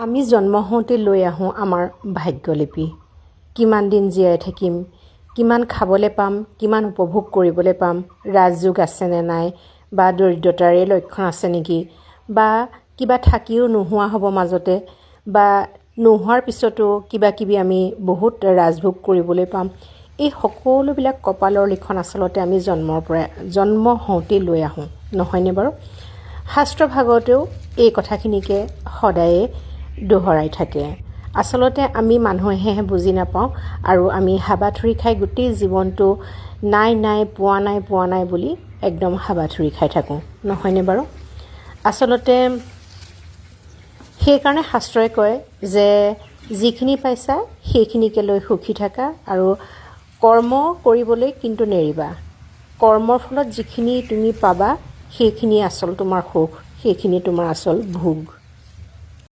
আমি জন্ম হওঁতে লৈ আহোঁ আমাৰ ভাগ্যলিপি। কিমান দিন জীয়াই থাকিম, কিমান খাবলৈ পাম, কিমান উপভোগ কৰিবলৈ পাম, ৰাজযোগ আছেনে নাই, বা দৰিদ্ৰতাৰে লক্ষণ আছে নেকি, বা কিবা থাকিও নোহোৱা হ'ব মাজতে, বা নোহোৱাৰ পিছতো কিবা কিবি আমি বহুত ৰাজভোগ কৰিবলৈ পাম। এই সকলোবিলাক কপালৰ লিখন আচলতে আমি জন্ম হওঁতেই লৈ আহোঁ, নহয়নে বাৰু? শাস্ত্ৰভাগতেও এই কথাখিনিকে সদায়ে দোহৰাই থাকে। আচলতে আমি মানুহেহে বুজি নাপাওঁ আৰু আমি হাবাথুৰি খাই গোটেই জীৱনটো নাই পোৱা নাই বুলি একদম হাবাথুৰি খাই থাকোঁ, নহয়নে বাৰু? আচলতে সেইকাৰণে শাস্ত্ৰই কয় যে যিখিনি পাইছা সেইখিনিকে লৈ সুখী থাকা আৰু কৰ্ম কৰিবলৈ কিন্তু নেৰিবা। কৰ্মৰ ফলত যিখিনি তুমি পাবা সেইখিনি আচল তোমাৰ সুখ, সেইখিনি তোমাৰ আচল ভোগ।